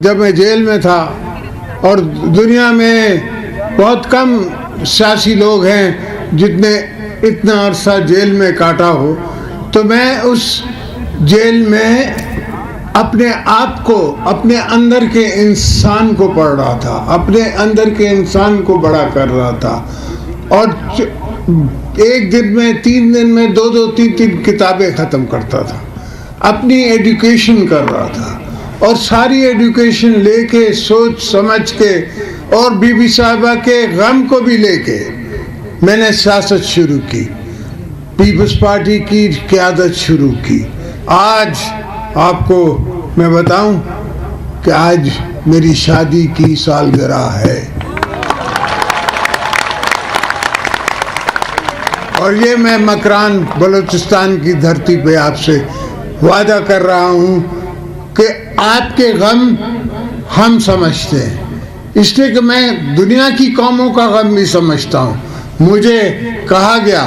جب میں جیل میں تھا اور دنیا میں بہت کم سیاسی لوگ ہیں جتنے اتنا عرصہ جیل میں کاٹا ہو، تو میں اس جیل میں اپنے آپ کو، اپنے اندر کے انسان کو پڑھ رہا تھا، اپنے اندر کے انسان کو بڑا کر رہا تھا، اور ایک دن میں 3 دن میں 2-3 کتابیں ختم کرتا تھا، اپنی ایڈوکیشن کر رہا تھا، اور ساری ایڈوکیشن لے کے، سوچ سمجھ کے، اور بی بی صاحبہ کے غم کو بھی لے کے میں نے سیاست شروع کی، پیپلز پارٹی کی قیادت شروع کی۔ آج آپ کو میں بتاؤں کہ آج میری شادی کی سالگرہ ہے، اور یہ میں مکران بلوچستان کی دھرتی پہ آپ سے وعدہ کر رہا ہوں کہ آپ کے غم ہم سمجھتے ہیں، اس لیے کہ میں دنیا کی قوموں کا غم بھی سمجھتا ہوں۔ مجھے کہا گیا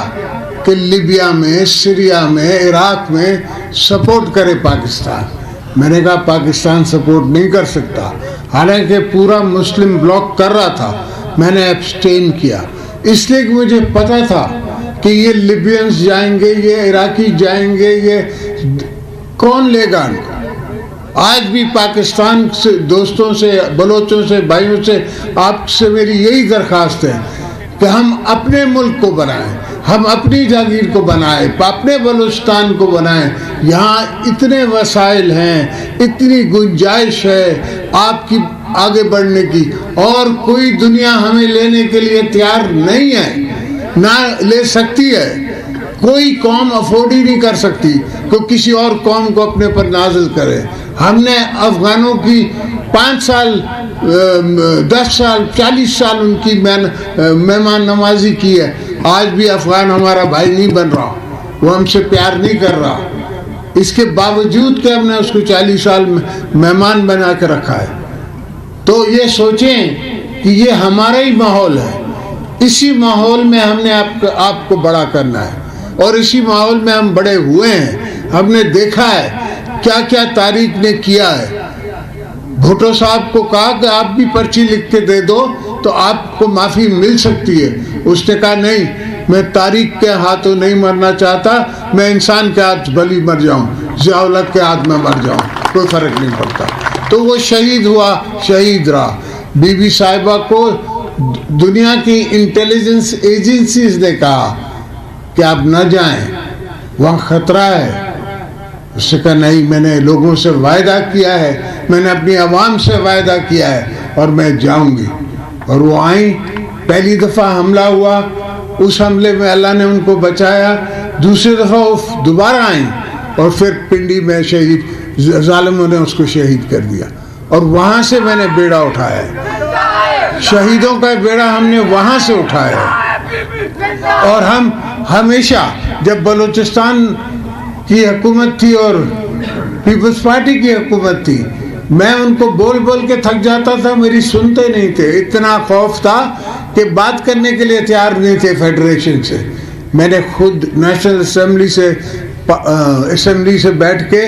کہ لیبیا میں، سیریا میں، عراق میں سپورٹ کرے پاکستان۔ میں نے کہا پاکستان سپورٹ نہیں کر سکتا، حالانکہ پورا مسلم بلاک کر رہا تھا۔ میں نے ایبسٹین کیا، اس لیے کہ مجھے پتا تھا کہ یہ لیبینز جائیں گے، یہ عراقی جائیں گے، یہ کون لے گا ان کو۔ آج بھی پاکستان سے دوستوں سے، بلوچوں سے، بھائیوں سے، آپ سے میری یہی درخواست ہے کہ ہم اپنے ملک کو بنائیں، ہم اپنی جاگیر کو بنائیں، اپنے بلوچستان کو بنائیں۔ یہاں اتنے وسائل ہیں، اتنی گنجائش ہے آپ کی آگے بڑھنے کی، اور کوئی دنیا ہمیں لینے کے لیے تیار نہیں ہے، نہ لے سکتی ہے۔ کوئی قوم افورڈ ہی نہیں کر سکتی کہ کسی اور قوم کو اپنے پر نازل کرے۔ ہم نے افغانوں کی 5 سال، 10 سال، 40 سال ان کی مہمان نوازی کی ہے۔ آج بھی افغان ہمارا بھائی نہیں بن رہا، وہ ہم سے پیار نہیں کر رہا، اس کے باوجود کہ ہم نے اس کو 40 سال مہمان بنا کے رکھا ہے۔ تو یہ سوچیں کہ یہ ہمارا ہی ماحول ہے، اسی ماحول میں ہم نے آپ کو بڑا کرنا ہے، اور اسی ماحول میں ہم بڑے ہوئے ہیں۔ ہم نے دیکھا ہے کیا کیا تاریخ نے کیا ہے۔ بھٹو صاحب کو کہا کہ آپ بھی پرچی لکھ کے دے دو تو آپ کو معافی مل سکتی ہے، اس نے کہا نہیں، میں تاریخ کے ہاتھوں نہیں مرنا چاہتا، میں انسان کے ہاتھ بھلی مر جاؤں، ضیاء الحق کے ہاتھ میں مر جاؤں، کوئی فرق نہیں پڑتا۔ تو وہ شہید ہوا، شہید رہا۔ بی بی صاحبہ کو دنیا کی انٹیلیجنس ایجنسیز نے کہا کہ آپ نہ جائیں، وہاں خطرہ ہے۔ اس سے کہا نہیں، میں نے لوگوں سے وعدہ کیا ہے، میں نے اپنی عوام سے وعدہ کیا ہے، اور میں جاؤں گی۔ اور وہ آئیں، پہلی دفعہ حملہ ہوا، اس حملے میں اللہ نے ان کو بچایا، دوسری دفعہ وہ دوبارہ آئیں، اور پھر پنڈی میں شہید، ظالموں نے اس کو شہید کر دیا، اور وہاں سے میں نے بیڑا اٹھایا ہے، شہیدوں کا بیڑا ہم نے وہاں سے اٹھایا ہے۔ اور ہم ہمیشہ، جب بلوچستان کی حکومت تھی اور پیپلز پارٹی کی حکومت تھی، میں ان کو بول بول کے تھک جاتا تھا، میری سنتے نہیں تھے، اتنا خوف تھا کہ بات کرنے کے لیے تیار نہیں تھے فیڈریشن سے۔ میں نے خود نیشنل اسمبلی سے بیٹھ کے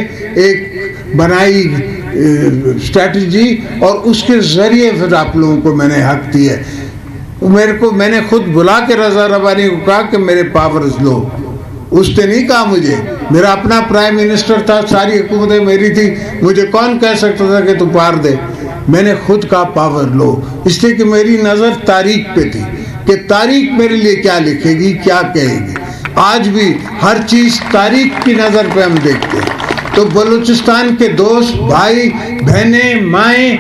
ایک بنائی اسٹریٹجی، اور اس کے ذریعے پھر آپ لوگوں کو میں نے حق دی ہے۔ میں نے خود بلا کے رضا ربانی کو کہا کہ میرے پاورز لو، اس نے نہیں کہا مجھے، میرا اپنا پرائم منسٹر تھا، ساری حکومتیں میری تھی، مجھے کون کہہ سکتا تھا کہ تو پار دے؟ میں نے خود کہا پاور لو، اس لیے کہ میری نظر تاریخ پہ تھی کہ تاریخ میرے لیے کیا لکھے گی، کیا کہے گی۔ آج بھی ہر چیز تاریخ کی نظر پہ ہم دیکھتے ہیں۔ تو بلوچستان کے دوست، بھائی، بہنیں، مائیں،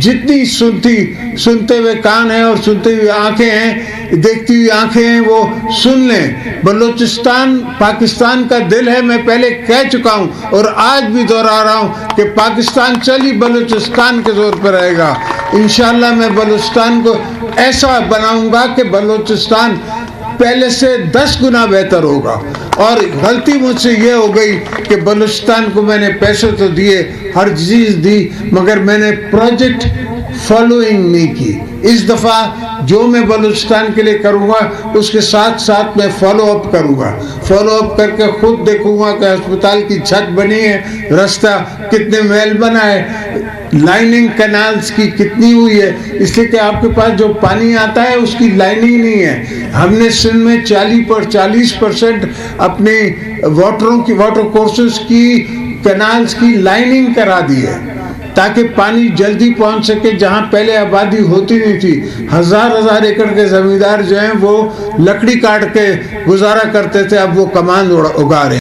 جتنی سنتے ہوئے کان ہیں اور سنتے ہوئے آنکھیں ہیں، دیکھتی ہوئی آنکھیں ہیں، وہ سن لیں۔ بلوچستان پاکستان کا دل ہے، میں پہلے کہہ چکا ہوں اور آج بھی دوہرا رہا ہوں کہ پاکستان چلی بلوچستان کے زور پر رہے گا۔ انشاءاللہ میں بلوچستان کو ایسا بناؤں گا کہ بلوچستان پہلے سے 10 گنا بہتر ہوگا۔ اور غلطی مجھ سے یہ ہو گئی کہ بلوچستان کو میں نے پیسے تو دیے، ہر چیز دی، مگر میں نے پروجیکٹ فالوئنگ نہیں کی۔ اس دفعہ جو میں بلوچستان کے لیے کروں گا اس کے ساتھ ساتھ میں فالو اپ کروں گا، فالو اپ کر کے خود دیکھوں گا کہ ہسپتال کی چھت بنی ہے، راستہ کتنے میل بنا ہے، لائننگ کینالز کی کتنی ہوئی ہے، اس لیے کہ آپ کے پاس جو پانی آتا ہے اس کی لائننگ نہیں ہے. ہم نے سندھ میں 40% اپنے واٹر کورسز کی کینالز کی لائننگ کرا دی ہے تاکہ پانی جلدی پہنچ سکے. جہاں پہلے آبادی ہوتی نہیں تھی، ہزار ایکڑ کے زمیندار جو ہیں وہ لکڑی کاٹ کے گزارا کرتے تھے، اب وہ کمان اگا رہے ہیں.